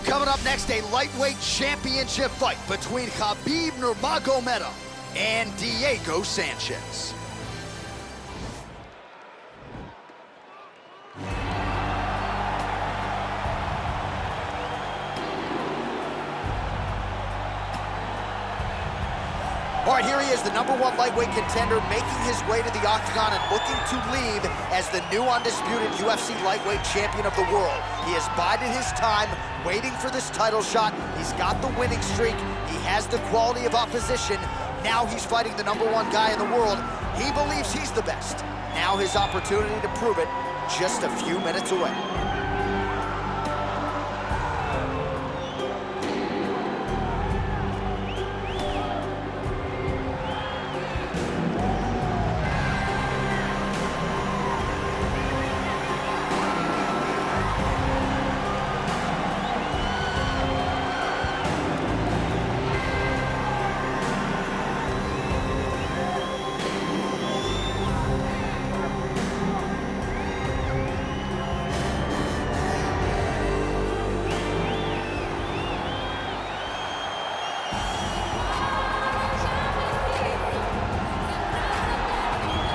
coming up next, a lightweight championship fight between Khabib Nurmagomedov and Diego Sanchez. All right, here he is, the #1 lightweight contender, making his way to the octagon and looking to leave as the new undisputed UFC lightweight champion of the world. He has bided his time, waiting for this title shot. He's got the winning streak. He has the quality of opposition. Now he's fighting the #1 guy in the world. He believes he's the best. Now his opportunity to prove it, just a few minutes away.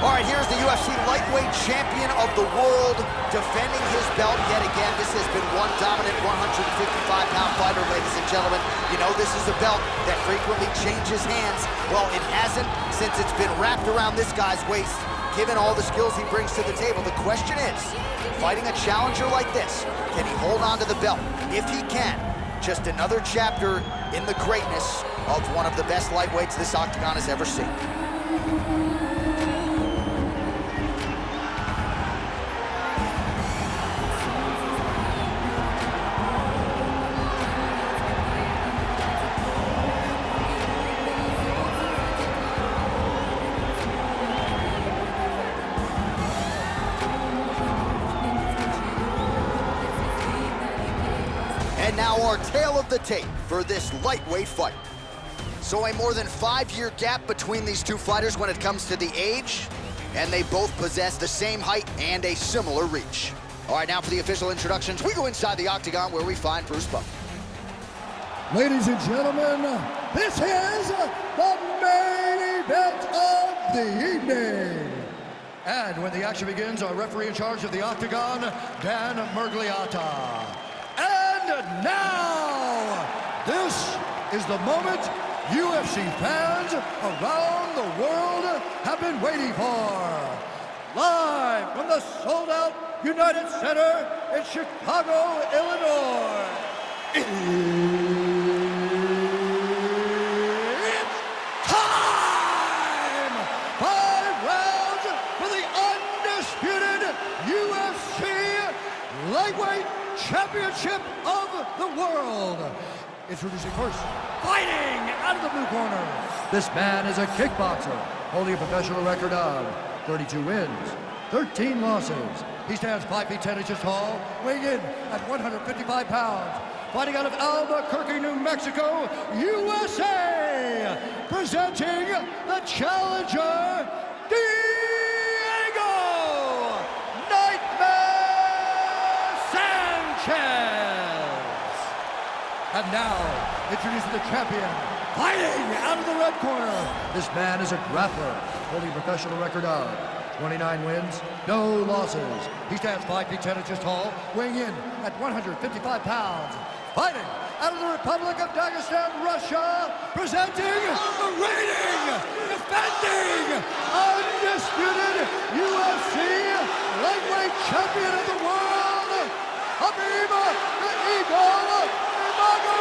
All right, here's the UFC lightweight champion of the world defending his belt yet again. This has been one dominant 155-pound fighter, ladies and gentlemen. You know, this is a belt that frequently changes hands. Well, it hasn't since it's been wrapped around this guy's waist. Given all the skills he brings to the table, the question is, fighting a challenger like this, can he hold on to the belt? If he can, just another chapter in the greatness of one of the best lightweights this octagon has ever seen. And now our tale of the tape for this lightweight fight. So a more than 5-year gap between these two fighters when it comes to the age, and they both possess the same height and a similar reach. All right, now for the official introductions, we go inside the octagon where we find Bruce Buffer. Ladies and gentlemen, this is the main event of the evening. And when the action begins, our referee in charge of the octagon, Dan Murgliata. And now, this is the moment UFC fans around the world have been waiting for. Live from the sold-out United Center in Chicago, Illinois. It's time! 5 rounds for the undisputed UFC Lightweight Championship of the world. Introducing first, fighting out of the blue corner. This man is a kickboxer, holding a professional record of 32 wins, 13 losses. He stands 5 feet 10 inches tall, weighing in at 155 pounds. Fighting out of Albuquerque, New Mexico, USA. Presenting the challenger, Diego And now, introducing the champion, fighting out of the red corner. This man is a grappler, holding a professional record of 29 wins, no losses. He stands 5 feet 10 inches tall, weighing in at 155 pounds. Fighting out of the Republic of Dagestan, Russia, presenting the reigning, defending, undisputed UFC lightweight champion of the world, Khabib the Eagle Nurmagomedov.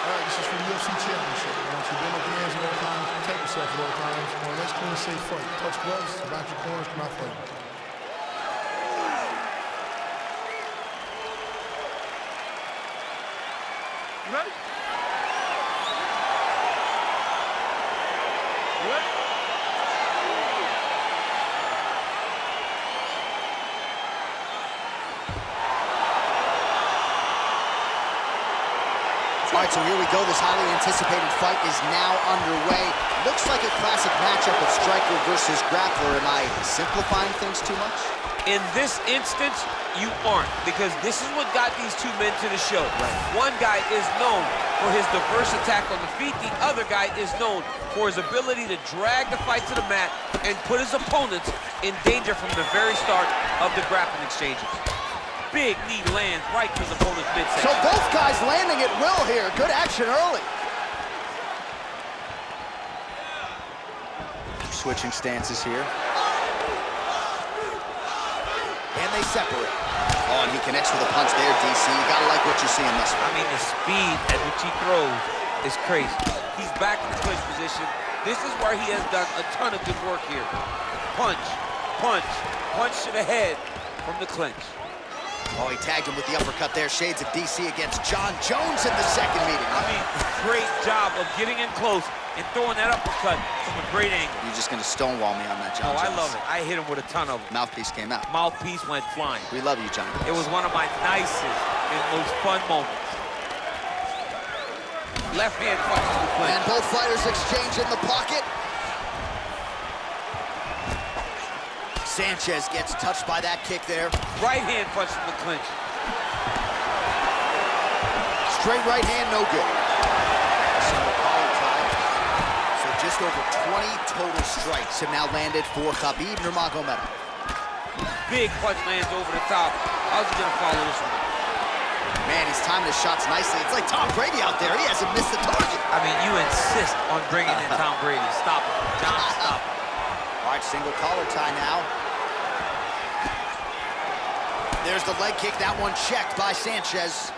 All right, this is for the UFC Championship. I want you to bend up your hands at all times, protect yourself at all times. Let's clean, safe fight. Touch gloves, back your corners, come out fighting. You ready? You ready? All right, so here we go. This highly anticipated fight is now underway. Looks like a classic matchup of striker versus grappler. Am I simplifying things too much? In this instance, you aren't, because this is what got these two men to the show. Right. One guy is known for his diverse attack on the feet. The other guy is known for his ability to drag the fight to the mat and put his opponents in danger from the very start of the grappling exchanges. Big knee lands right to his opponent's midsection. So both guys landing at will here. Good action early. Switching stances here. And they separate. Oh, and he connects with a punch there, DC. You gotta like what you're seeing this far. I mean, the speed at which he throws is crazy. He's back in the clinch position. This is where he has done a ton of good work here. Punch, punch, punch to the head from the clinch. Oh, he tagged him with the uppercut there. Shades of DC against John Jones in the second meeting. I mean, great job of getting in close and throwing that uppercut from a great angle. You're just gonna stonewall me on that, John Jones. I love it. I hit him with a ton of them. Mouthpiece came out. Mouthpiece went flying. We love you, John. It was one of my nicest and most fun moments. Left hand punch to the clinch. And both fighters exchange in the pocket. Sanchez gets touched by that kick there. Right hand punch from the clinch. Straight right hand, no good. Single collar tie. So just over 20 total strikes have now landed for Khabib Nurmagomedov. Big punch lands over the top. How's he gonna follow this one? Man, he's timing his shots nicely. It's like Tom Brady out there. He hasn't missed the target. I mean, you insist on bringing in Tom Brady. Stop it. John, stop it. All right, single collar tie now. There's the leg kick. That one checked by Sanchez.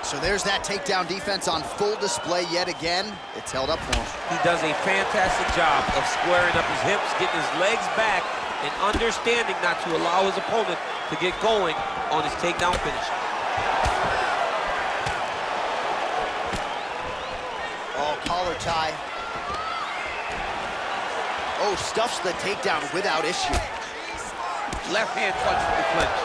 So there's that takedown defense on full display yet again. It's held up for him. He does a fantastic job of squaring up his hips, getting his legs back, and understanding not to allow his opponent to get going on his takedown finish. Oh, collar tie. Oh, stuffs the takedown without issue. Left hand punch from the clinch.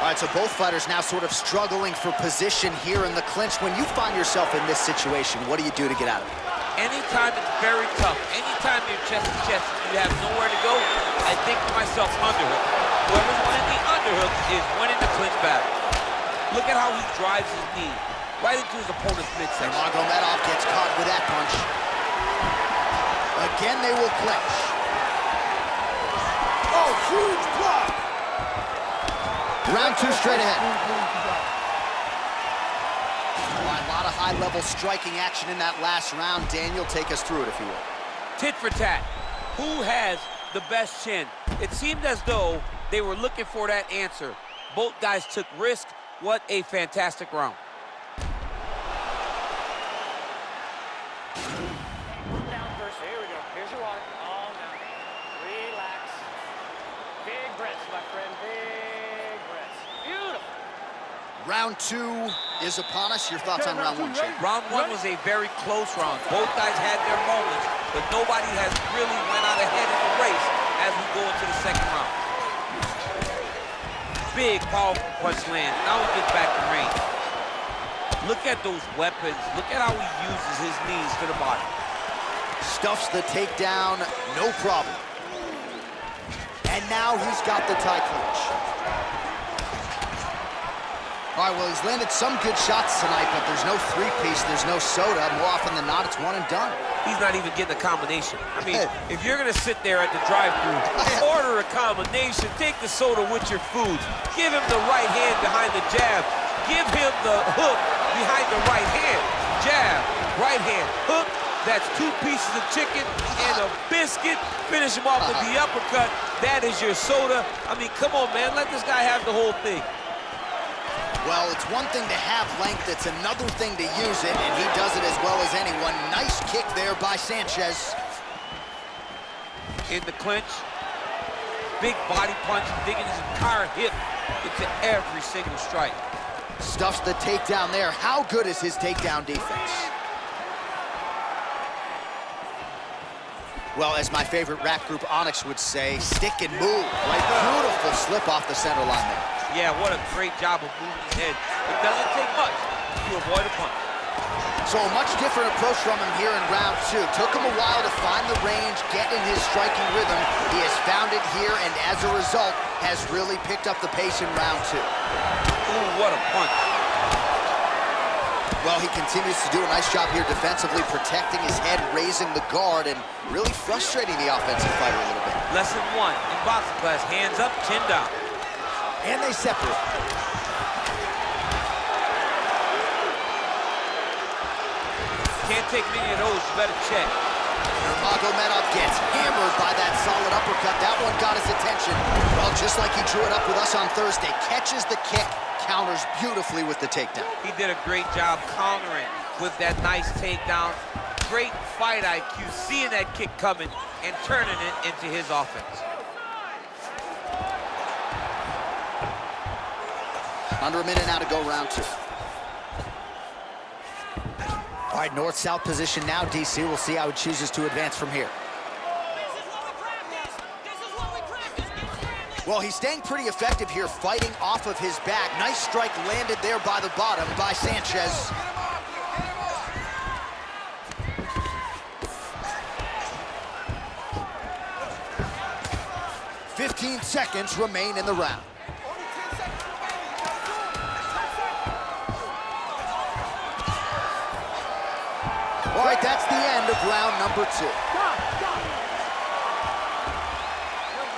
All right, so both fighters now sort of struggling for position here in the clinch. When you find yourself in this situation, what do you do to get out of it? Anytime it's very tough, anytime you're chest to chest, you have nowhere to go, I think to myself, underhook. Whoever's winning the underhook is winning the clinch battle. Look at how he drives his knee right into his opponent's midsection. Nurmagomedov gets caught with that punch. Again, they will clinch. Oh, huge block! Round two straight ahead. A lot of high-level striking action in that last round. Daniel, take us through it, if you will. Tit for tat. Who has the best chin? It seemed as though they were looking for that answer. Both guys took risk. What a fantastic round. Down first. Here we go. Here's your water. Calm down. Relax. Big breaths, my friend. Big breaths. Beautiful. Round two is upon us. Your thoughts on round one, Shane? Round one was a very close round. Both guys had their moments, but nobody has really went out ahead in the race as we go into the second round. Big, powerful punch land. Now he gets back to range. Look at those weapons. Look at how he uses his knees to the body. Stuffs the takedown, no problem. And now he's got the tie clinch. All right, well, he's landed some good shots tonight, but there's no three-piece, there's no soda. More often than not, it's one and done. He's not even getting a combination. I mean, if you're gonna sit there at the drive-thru, order a combination, take the soda with your food, give him the right hand behind the jab, give him the hook behind the right hand, jab, right hand, hook. That's 2 pieces of chicken and a biscuit. Finish him off with the uppercut. That is your soda. I mean, come on, man, let this guy have the whole thing. Well, it's one thing to have length, it's another thing to use it, and he does it as well as anyone. Nice kick there by Sanchez. In the clinch, big body punch, digging his entire hip into every single strike. Stuffs the takedown there. How good is his takedown defense? Well, as my favorite rap group Onyx would say, stick and move. Right, beautiful slip off the center line there. Yeah, what a great job of moving his head. It doesn't take much to avoid a punch. So a much different approach from him here in round 2. Took him a while to find the range, get in his striking rhythm. He has found it here, and as a result, has really picked up the pace in round 2. Ooh, what a punch. Well, he continues to do a nice job here defensively, protecting his head, raising the guard, and really frustrating the offensive fighter a little bit. Lesson 1 in boxing class, hands up, chin down. And they separate. Can't take many of those, you better check. Nurumagomedof gets hammered by that solid uppercut. That one got his attention. Well, just like he drew it up with us on Thursday, catches the kick, counters beautifully with the takedown. He did a great job countering with that nice takedown. Great fight IQ, seeing that kick coming and turning it into his offense. Under a minute now to go, round 2. All right, north-south position now, DC. We'll see how he chooses to advance from here. Well, he's staying pretty effective here, fighting off of his back. Nice strike landed there by the bottom by Sanchez. 15 seconds remain in the round. All right, that's the end of round number 2. You're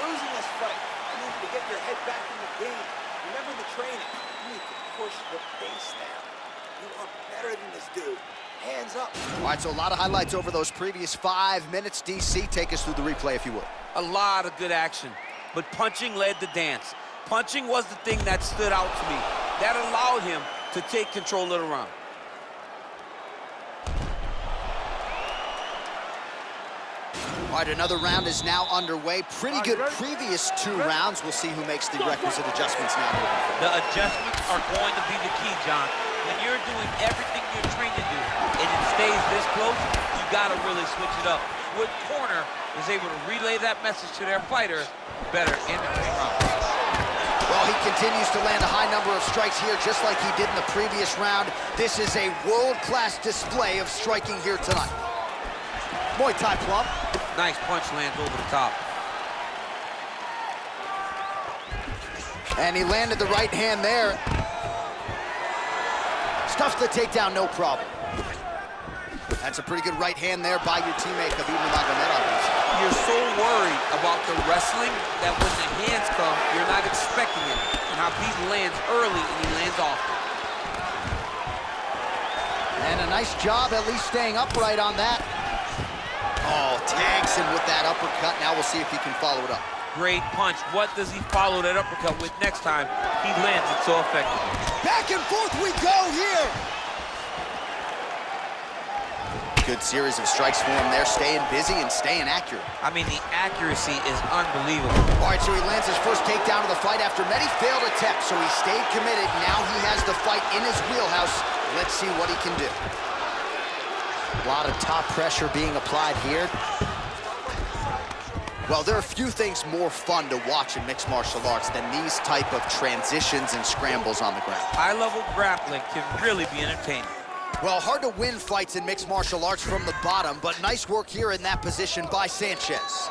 losing this fight. You need to get your head back in the game. Remember the training. You need to push the pace now. You are better than this dude. Hands up. All right, so a lot of highlights over those previous 5 minutes. DC, take us through the replay, if you would. A lot of good action, but punching led the dance. Punching was the thing that stood out to me. That allowed him to take control of the round. All right, another round is now underway. Pretty good previous 2 rounds. We'll see who makes the requisite adjustments now. The adjustments are going to be the key, John. When you're doing everything you're trained to do and it stays this close, you gotta really switch it up. What corner is able to relay that message to their fighter better in the round? Well, he continues to land a high number of strikes here, just like he did in the previous round. This is a world-class display of striking here tonight. Muay Thai club. Nice punch lands over the top. And he landed the right hand there. Stuffs the takedown, no problem. That's a pretty good right hand there by your teammate, Nurumagomedof. You're so worried about the wrestling that when the hands come, you're not expecting it. And Habib lands early and he lands off. And a nice job at least staying upright on that. Oh, tags him with that uppercut. Now we'll see if he can follow it up. Great punch. What does he follow that uppercut with next time? He lands it so effectively. Back and forth we go here. Good series of strikes for him there, staying busy and staying accurate. I mean, the accuracy is unbelievable. All right, so he lands his first takedown of the fight after many failed attempts, so he stayed committed. Now he has the fight in his wheelhouse. Let's see what he can do. A lot of top pressure being applied here. Well, there are few things more fun to watch in mixed martial arts than these type of transitions and scrambles on the ground. High-level grappling can really be entertaining. Well, hard to win fights in mixed martial arts from the bottom, but nice work here in that position by Sanchez.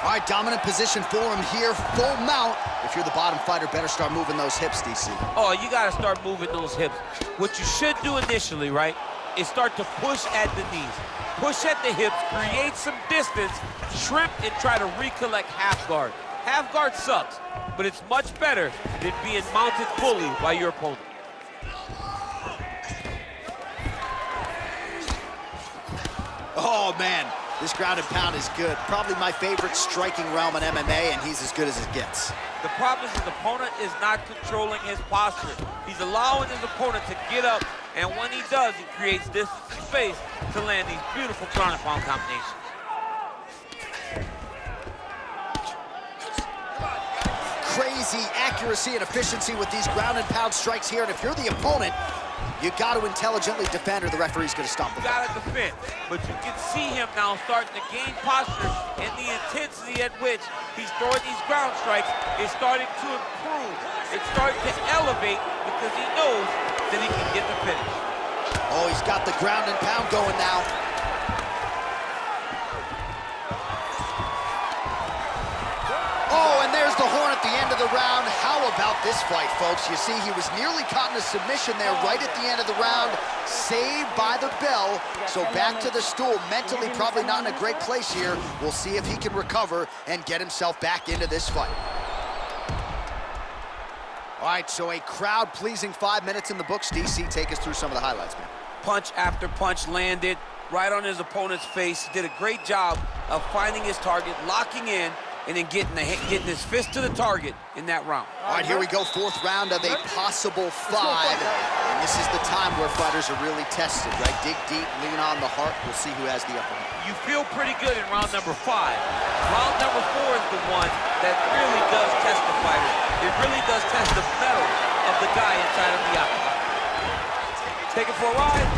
All right, dominant position for him here, full mount. If you're the bottom fighter, better start moving those hips, DC. Oh, you gotta start moving those hips. What you should do initially, right, is start to push at the knees. Push at the hips, create some distance, shrimp, and try to recollect half guard. Half guard sucks, but it's much better than being mounted fully by your opponent. Oh, man, this ground and pound is good. Probably my favorite striking realm in MMA, and he's as good as it gets. The problem is his opponent is not controlling his posture. He's allowing his opponent to get up, and when he does, he creates distance and space to land these beautiful ground and pound combinations. Crazy accuracy and efficiency with these ground and pound strikes here, and if you're the opponent, You got to intelligently defend or the referee's going to stop the You fight. got to defend, but you can see him now starting to gain posture, and the intensity at which he's throwing these ground strikes is starting to improve. It's starting to elevate because he knows that he can get the finish. Oh, he's got the ground and pound going now. Oh, and there's the horn at the end of the round. How about this fight, folks? You see, he was nearly caught in a submission there right at the end of the round. Saved by the bell. So back to the stool. Mentally probably not in a great place here. We'll see if he can recover and get himself back into this fight. All right, so a crowd-pleasing 5 minutes in the books. DC, take us through some of the highlights, man. Punch after punch landed right on his opponent's face. He did a great job of finding his target, locking in, and then getting his fist to the target in that round. All right, here we go, fourth round of a possible 5. And this is the time where fighters are really tested, right? Dig deep, lean on the heart. We'll see who has the upper hand. You feel pretty good in round number 5. Round number 4 is the one that really does test the fighter. It really does test the mettle of the guy inside of the octagon. Take it for a ride.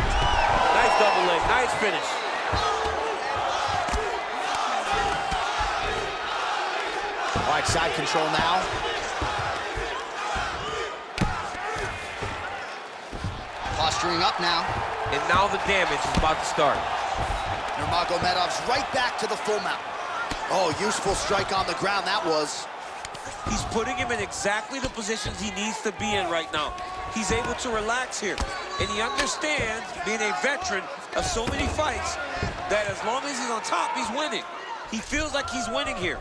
Nice double leg, nice finish. All right, side control now. Posturing up now. And now the damage is about to start. Nurmagomedov's right back to the full mount. Oh, useful strike on the ground, that was. He's putting him in exactly the positions he needs to be in right now. He's able to relax here. And he understands, being a veteran of so many fights, that as long as he's on top, he's winning. He feels like he's winning here.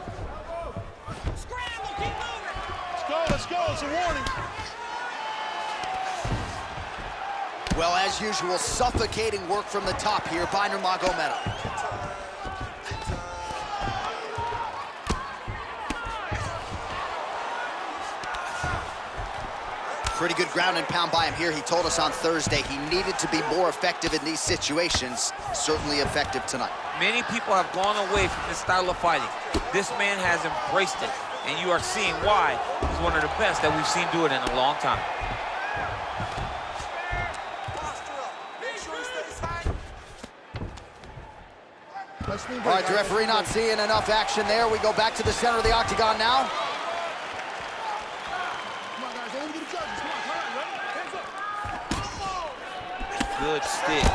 Let's go, it's a warning. Well, as usual, suffocating work from the top here by Nurmagomedov. Pretty good ground and pound by him here. He told us on Thursday he needed to be more effective in these situations. Certainly effective tonight. Many people have gone away from this style of fighting. This man has embraced it, and you are seeing why he's one of the best that we've seen do it in a long time. All right, the referee not seeing enough action there. We go back to the center of the octagon now. Come on, guys, over to the judges. Come on, ready? Hands up. Good stick.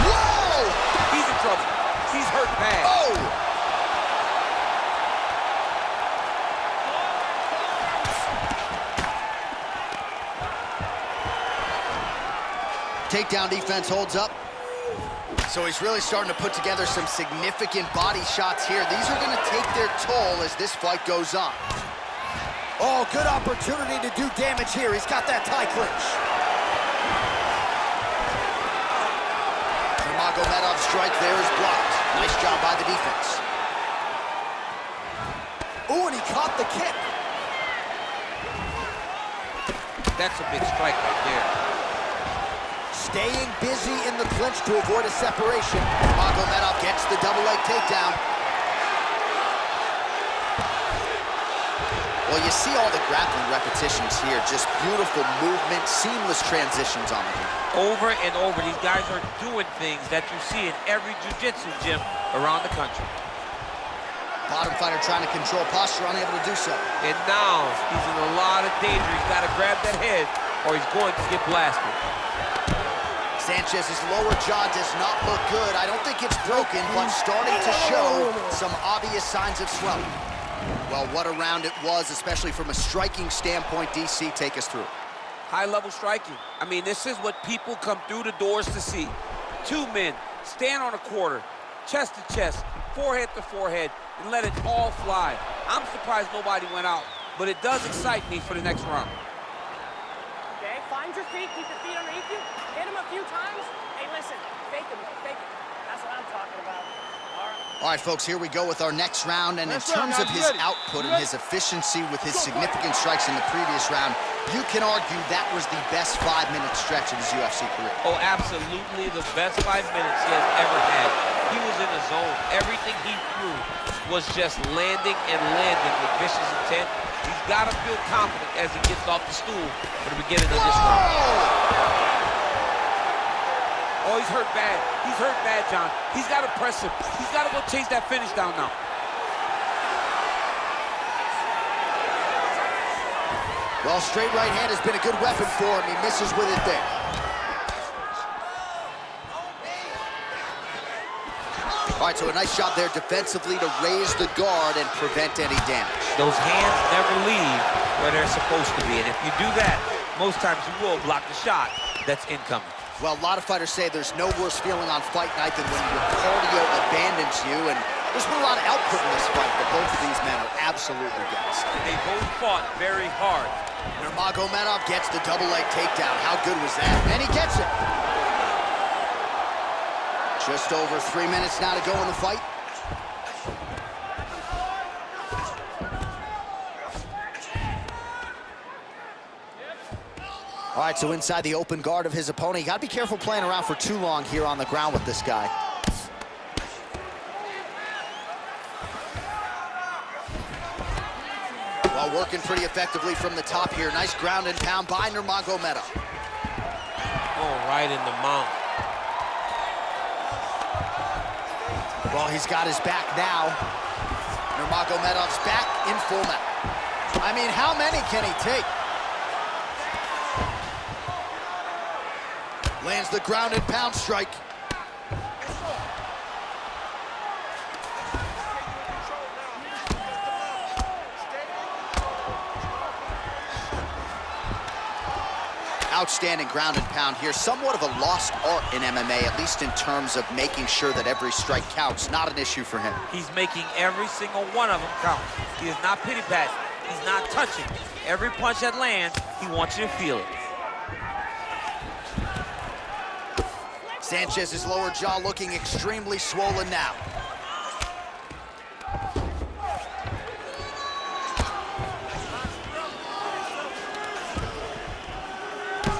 Whoa! He's in trouble. He's hurt bad. Oh! Takedown defense holds up. So he's really starting to put together some significant body shots here. These are going to take their toll as this fight goes on. Oh, good opportunity to do damage here. He's got that tie clinch. Nurmagomedov's strike there is blocked. Nice job by the defense. Oh, and he caught the kick. That's a big strike right there. Staying busy in the clinch to avoid a separation. Nurmagomedov gets the double leg takedown. Well, you see all the grappling repetitions here. Just beautiful movement, seamless transitions on the game. Over and over, these guys are doing things that you see in every jiu-jitsu gym around the country. Bottom fighter trying to control posture, unable to do so. And now he's in a lot of danger. He's got to grab that head or he's going to get blasted. Sanchez's lower jaw does not look good. I don't think it's broken, but starting to show some obvious signs of swelling. Well, what a round it was, especially from a striking standpoint. DC, take us through. High-level striking. I mean, this is what people come through the doors to see. Two men stand on a quarter, chest to chest, forehead to forehead, and let it all fly. I'm surprised nobody went out, but it does excite me for the next round. Okay, find your feet, keep your feet underneath you, hit him a few times. Hey, listen, fake him, fake him. That's what I'm talking about. All right, folks, here we go with our next round. And in terms of his output and his efficiency with his significant strikes in the previous round, You can argue that was the best 5-minute stretch in his UFC career. Oh, absolutely the best 5 minutes he has ever had. He was in a zone. Everything he threw was just landing and landing with vicious intent. He's got to feel confident as he gets off the stool for the beginning of this round. Oh, he's hurt bad. He's hurt bad, John. He's got to press him. He's got to go chase that finish down now. Well, straight right hand has been a good weapon for him. He misses with it there. All right, so a nice shot there defensively to raise the guard and prevent any damage. Those hands never leave where they're supposed to be, and if you do that, most times you will block the shot that's incoming. Well, a lot of fighters say there's no worse feeling on fight night than when your cardio abandons you, and there's been a lot of output in this fight, but both of these men are absolutely gassed. They both fought very hard. Nurmagomedov gets the double leg takedown. How good was that? And he gets it. Just over 3 minutes now to go in the fight. All right, so inside the open guard of his opponent. You got to be careful playing around for too long here on the ground with this guy. Well, working pretty effectively from the top here. Nice ground and pound by Nurmagomedov. Oh, right in the mount. Well, he's got his back now. Nurmagomedov's back in full mount. I mean, how many can he take? Lands the ground and pound strike. Outstanding ground and pound here. Somewhat of a lost art in MMA, at least in terms of making sure that every strike counts. Not an issue for him. He's making every single one of them count. He is not pity-patting. He's not touching. Every punch that lands, he wants you to feel it. Sanchez's lower jaw looking extremely swollen now.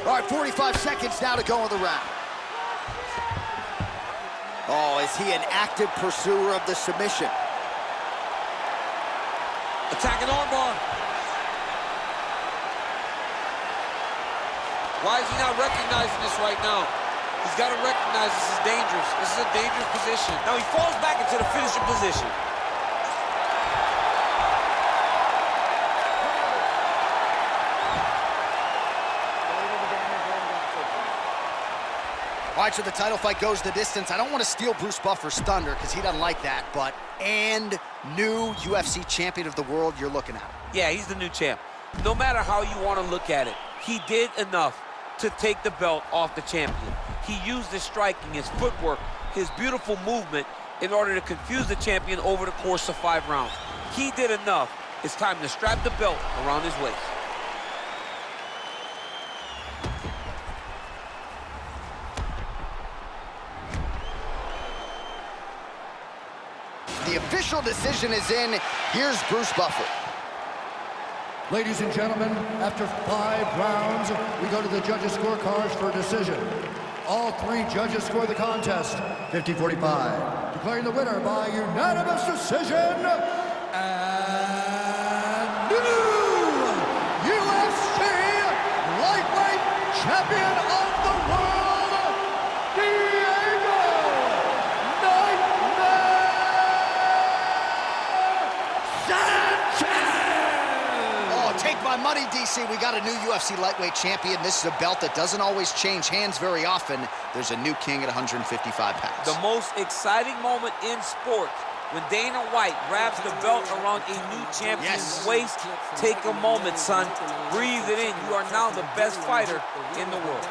All right, 45 seconds now to go in the round. Oh, is he an active pursuer of the submission? Attacking armbar. Why is he not recognizing this right now? He's got to recognize this is dangerous. This is a dangerous position. Now he falls back into the finishing position. All right, so the title fight goes the distance. I don't want to steal Bruce Buffer's thunder because he doesn't like that, but new UFC champion of the world you're looking at. Yeah, he's the new champ. No matter how you want to look at it, he did enough to take the belt off the champion. He used his striking, his footwork, his beautiful movement in order to confuse the champion over the course of 5 rounds. He did enough. It's time to strap the belt around his waist. The official decision is in. Here's Bruce Buffer. Ladies and gentlemen, after 5 rounds, we go to the judges' scorecards for a decision. All 3 judges score the contest, 50-45. Declaring the winner by unanimous decision, and new UFC lightweight champion of the world, Diego Sanchez! Take my money, DC. We got a new UFC lightweight champion. This is a belt that doesn't always change hands very often. There's a new king at 155 pounds. The most exciting moment in sports, when Dana White wraps the belt around a new champion's waist. Take a moment, son. Breathe it in. You are now the best fighter in the world.